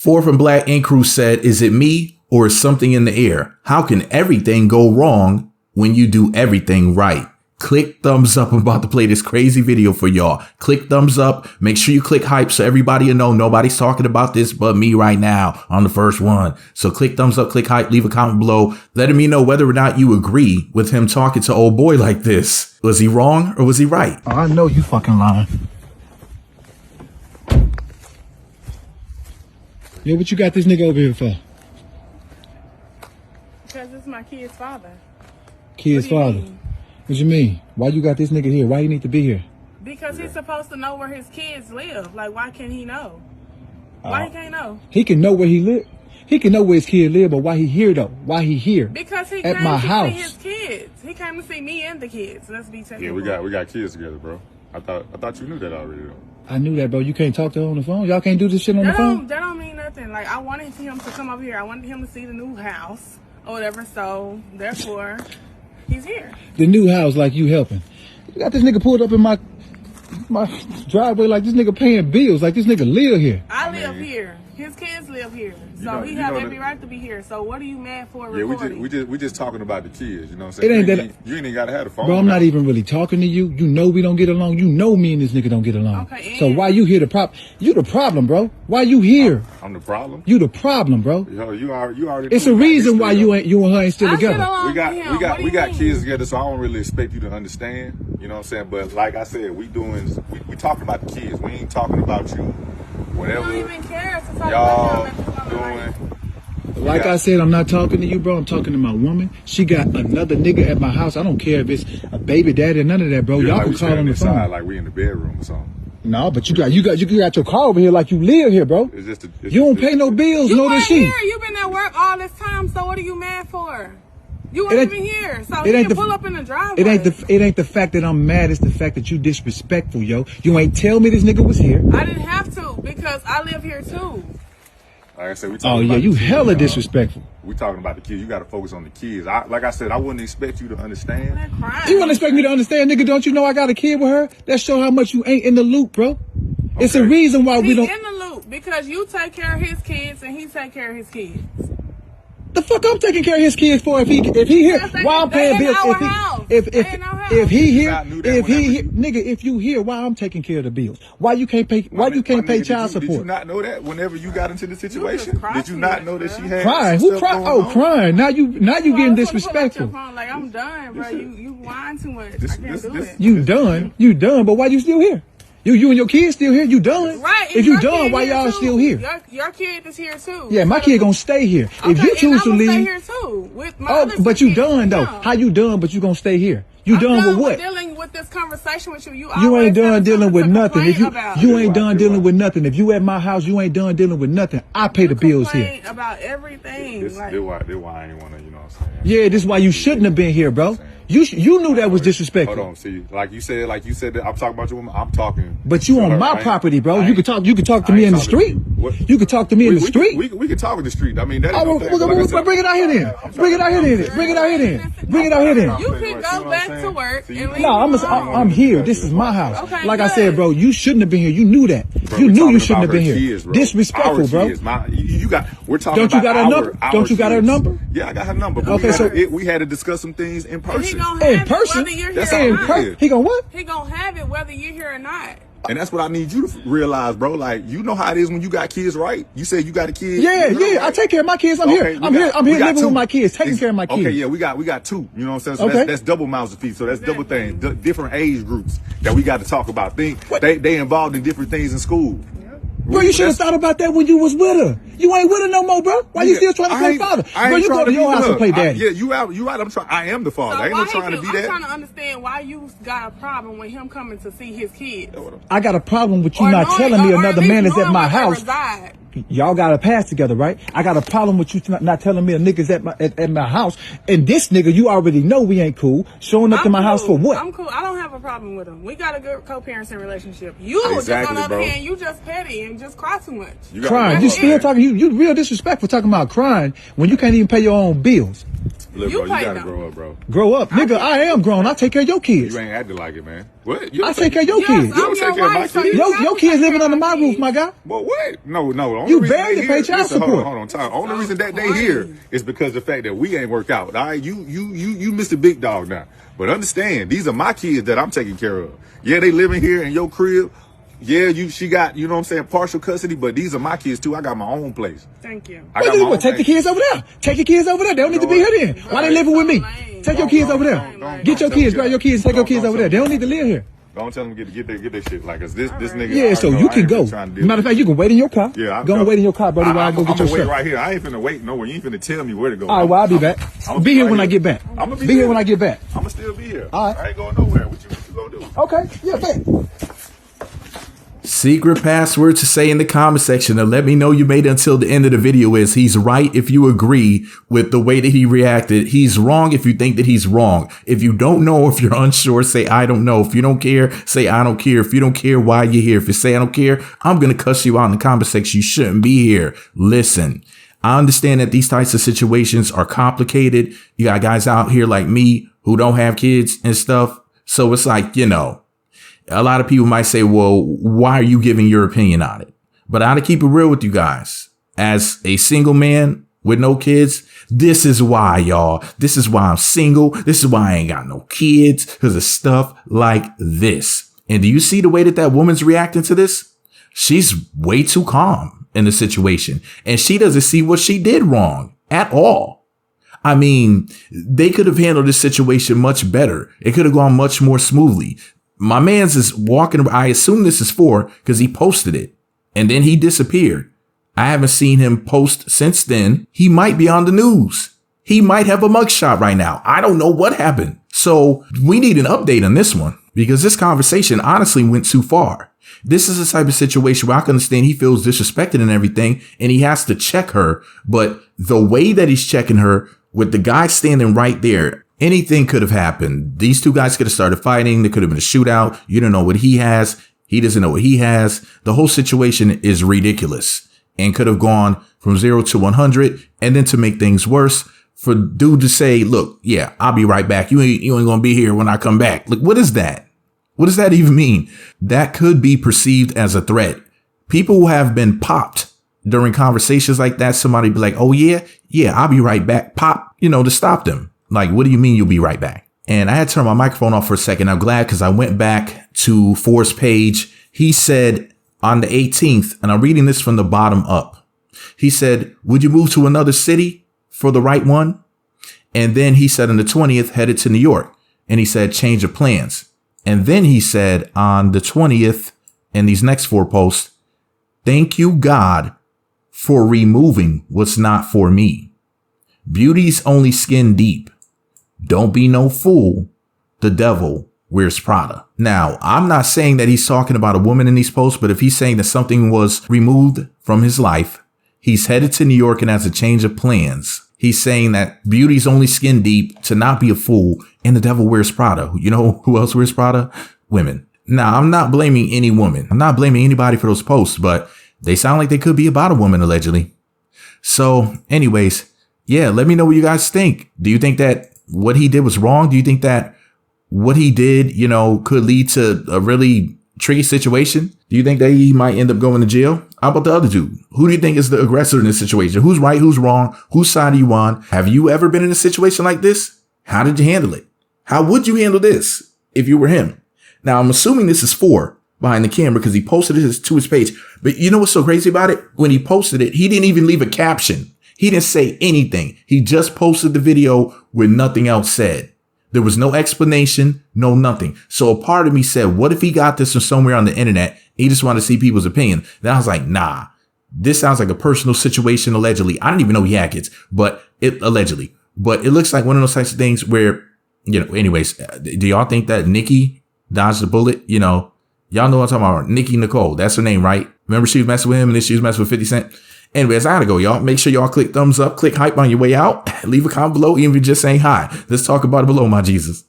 Fourth and Black Ink Crew said, is it me or is something in the air? How can everything go wrong when you do everything right? Click thumbs up. I'm about to play this crazy video for y'all. Click thumbs up. Make sure you click hype so everybody will know nobody's talking about this but me right now on the first one. So click thumbs up, click hype, leave a comment below, letting me know whether or not you agree with him talking to old boy like this. Was he wrong or was he right? Oh, I know you fucking lying. Yeah, what you got this nigga over here for? Because it's my kid's father. Kid's father? What you mean? Why you got this nigga here? Why you need to be here? Because he's supposed to know where his kids live. Like, why can't he know? Why he can't know? He can know where he live. He can know where his kid live, but why he here though? Why he here? Because he at came my to house. see his kids. He came to see me and the kids. Let's be technical. Yeah, we got kids together, bro. I thought you knew that already though. I knew that, bro. You can't talk to her on the phone. Y'all can't do this shit on the phone. That don't mean nothing. Like, I wanted him to come up here. I wanted him to see the new house or whatever. So therefore, he's here. The new house, like you helping. You got this nigga pulled up in my driveway like this nigga paying bills, like this nigga live here. I live here. His kids live here. So he have every right to be here. So what are you mad for? Yeah, we just talking about the kids, you know what I'm saying? It ain't that you ain't even gotta have the phone. Bro, I'm not even really talking to you. You know we don't get along. You know me and this nigga don't get along. Okay, so why you here you the problem, bro. Why you here? I'm the problem? You the problem, bro. Yo, you already It's a reason why you and her ain't still together. We got kids together, so I don't really expect you to understand. You know what I'm saying? But like I said, we talking about the kids. We ain't talking about you. Whatever you don't even care to talk y'all about doing. Like I said, I'm not talking to you, bro. I'm talking to my woman. She got another nigga at my house. I don't care if it's a baby daddy or none of that, bro. Y'all can call on the phone. Like we in the bedroom or something. No, but you got your car over here like you live here, bro. You don't pay no bills, you no this shit. You've been at work all this time, so what are you mad for? You weren't even here, so you can pull up in the driveway. It ain't the fact that I'm mad. It's the fact that you disrespectful, yo. You ain't tell me this nigga was here. I didn't have to because I live here too. Like I said, we talking about you the kids, hella disrespectful. We talking about the kids. You got to focus on the kids. Like I said, I wouldn't expect you to understand. You wouldn't expect me to understand, nigga? Don't you know I got a kid with her? That show how much you ain't in the loop, bro. Okay. It's a reason why we don't. He's in the loop because you take care of his kids and he take care of his kids. The fuck I'm taking care of his kids for if he here? Why I'm paying bills? If he here, nigga, if you here, why I'm taking care of the bills? Why you can't pay? Why you can't pay child support? Did you not know that whenever you got into the situation? Did you not know that she had crying? Who cried? Oh, crying. Now you getting disrespectful. Like, I'm done, bro. You whine too much. I can't do it. You done. But why you still here? You and your kid still here? You done? Right. If you done, why y'all still here? Your kid is here too. Yeah, my kid gonna stay here. Okay, if you choose to leave, stay here too with my but you done though. How you done? But you gonna stay here? You done with what? Dealing with this conversation with you. You ain't done dealing with nothing. If you ain't done dealing with nothing. If you at my house, you ain't done dealing with nothing. I pay the bills here. About everything. This why I ain't wanna, you know what I'm saying? Yeah, this is why you shouldn't have been here, bro. You knew that was disrespectful. Hold on, see, like you said that I'm talking about your woman. I'm talking. But you on my property, bro. You can talk to me in the street. You can talk to me in the street. We can talk in the street. I mean, that. Bring it out here then. Bring it out here then. Bring it out here then. Bring it out here then. You can go back to work. No, I'm here. This is my house. Okay, like I said, bro, you shouldn't have been here. You knew that. You knew you shouldn't have been here. Disrespectful, bro. We're talking about. Don't you got her number? Don't you got her number? Yeah, I got her number. Okay, so we had to discuss some things in person. In person? That's in person. He gonna what? He gonna have it whether you're here or not. And that's what I need you to realize, bro. Like, you know how it is when you got kids, right? You said you got a kid. Yeah. Right? I take care of my kids. I'm here living with my kids, taking care of my kids. Okay, yeah, we got two. You know what I'm saying? So that's double mouths to feed. So that's double things. Different age groups that we got to talk about. They involved in different things in school. Bro, you should have thought about that when you was with her. You ain't with her no more, bro. Why you still trying to play father? Bro, you go to your house and play daddy. Yeah, you right. I am the father. I ain't trying to be that. I'm trying to understand why you got a problem with him coming to see his kids. I got a problem with you not telling me another man is at my house. Y'all got a pass together, right? I got a problem with you not telling me a nigga's at my house. And this nigga, you already know we ain't cool. Showing up to my house for what? I'm cool. I don't have a problem with him. We got a good co-parenting relationship. You, on the other hand, you just petty and just cry too much. Crying. You still talking. You real disrespectful talking about crying when you can't even pay your own bills. Look, You bro, you pay gotta them. grow up, bro. Grow up, nigga. I am grown. I take care of your kids. You ain't acting like it, man. What? I take care of your Yes, kids. You don't I'm take your care of my wife, so kids. you Your have to kids take living care under of my my roof, kids. my guy. Well, what? No. The only You reason barely they pay here- child listen, support. Hold on, time. Only So reason that they crazy. here is because of the fact that we ain't work out. All right, you Mr. Big Dog now. But understand, these are my kids that I'm taking care of. Yeah, they living here in your crib. Yeah, she got, you know what I'm saying, partial custody, but these are my kids too. I got my own place. Thank you. I got my own Take the place. kids over there. Take your kids over there. They don't need to be here then. Why they living with me? Take your kids over there. Get your kids, grab your kids, take your kids over there. They don't need to live here. Don't tell them to get their shit. Like, cause this nigga. Yeah, so you can go. Matter of fact, you can wait in your car. Yeah, go and wait in your car, buddy, while I go get your I'm gonna wait shirt. right here. I ain't finna wait nowhere. You ain't finna tell me where to go. All right, well, I'll be back. I'ma Be here right when I get back. I'ma Be here when I get back. I'ma still be here. All right. I ain't going nowhere. What you gonna do? Okay, yeah, bet. Secret password to say in the comment section and let me know you made it until the end of the video is he's right if you agree with the way that he reacted. He's wrong if you think that he's wrong. If you don't know, if you're unsure, say I don't know. If you don't care, say I don't care. If you don't care, why you're here. If you say I don't care, I'm going to cuss you out in the comment section. You shouldn't be here. Listen, I understand that these types of situations are complicated. You got guys out here like me who don't have kids and stuff. So it's like, you know, a lot of people might say, well, why are you giving your opinion on it? But I gotta keep it real with you guys. As a single man with no kids, this is why, y'all. This is why I'm single. This is why I ain't got no kids, because of stuff like this. And do you see the way that that woman's reacting to this? She's way too calm in the situation. And she doesn't see what she did wrong at all. I mean, they could have handled this situation much better. It could have gone much more smoothly. My man's is walking. I assume this is Phor because he posted it and then he disappeared. I haven't seen him post since then. He might be on the news. He might have a mugshot right now. I don't know what happened. So we need an update on this one because this conversation honestly went too far. This is the type of situation where I can understand he feels disrespected and everything and he has to check her. But the way that he's checking her with the guy standing right there, anything could have happened. These two guys could have started fighting. There could have been a shootout. You don't know what he has. He doesn't know what he has. The whole situation is ridiculous and could have gone from 0 to 100. And then to make things worse, for dude to say, look, yeah, I'll be right back. You ain't going to be here when I come back. Like, what is that? What does that even mean? That could be perceived as a threat. People who have been popped during conversations like that, somebody be like, oh, yeah, I'll be right back. Pop, to stop them. Like, what do you mean you'll be right back? And I had to turn my microphone off for a second. I'm glad because I went back to Phor's page. He said on the 18th, and I'm reading this from the bottom up. He said, would you move to another city for the right one? And then he said on the 20th, headed to New York. And he said, change of plans. And then he said on the 20th, in these next 4 posts, thank you, God, for removing what's not for me. Beauty's only skin deep. Don't be no fool. The devil wears Prada. Now, I'm not saying that he's talking about a woman in these posts, but if he's saying that something was removed from his life, he's headed to New York and has a change of plans. He's saying that beauty's only skin deep, to not be a fool, and the devil wears Prada. You know who else wears Prada? Women. Now, I'm not blaming any woman. I'm not blaming anybody for those posts, but they sound like they could be about a woman, allegedly. So anyways, yeah, let me know what you guys think. Do you think that what he did was wrong? Do you think that what he did, could lead to a really tricky situation? Do you think that he might end up going to jail? How about the other dude? Who do you think is the aggressor in this situation? Who's right? Who's wrong? Whose side are you on? Have you ever been in a situation like this? How did you handle it? How would you handle this if you were him? Now, I'm assuming this is Phor behind the camera because he posted it to his page. But you know what's so crazy about it? When he posted it, he didn't even leave a caption. He didn't say anything. He just posted the video with nothing else said. There was no explanation, no nothing. So a part of me said, what if he got this from somewhere on the internet? He just wanted to see people's opinion. Then I was like, nah, this sounds like a personal situation. Allegedly. I didn't even know he had kids, but it looks like one of those types of things where, anyways, do y'all think that Nikki dodged the bullet? Y'all know what I'm talking about. Nikki Nicole. That's her name, right? Remember she was messing with him and then she was messing with 50 Cent. Anyways, I gotta go, y'all. Make sure y'all click thumbs up, click hype on your way out. Leave a comment below, even if you're just saying hi. Let's talk about it below, my Jesus.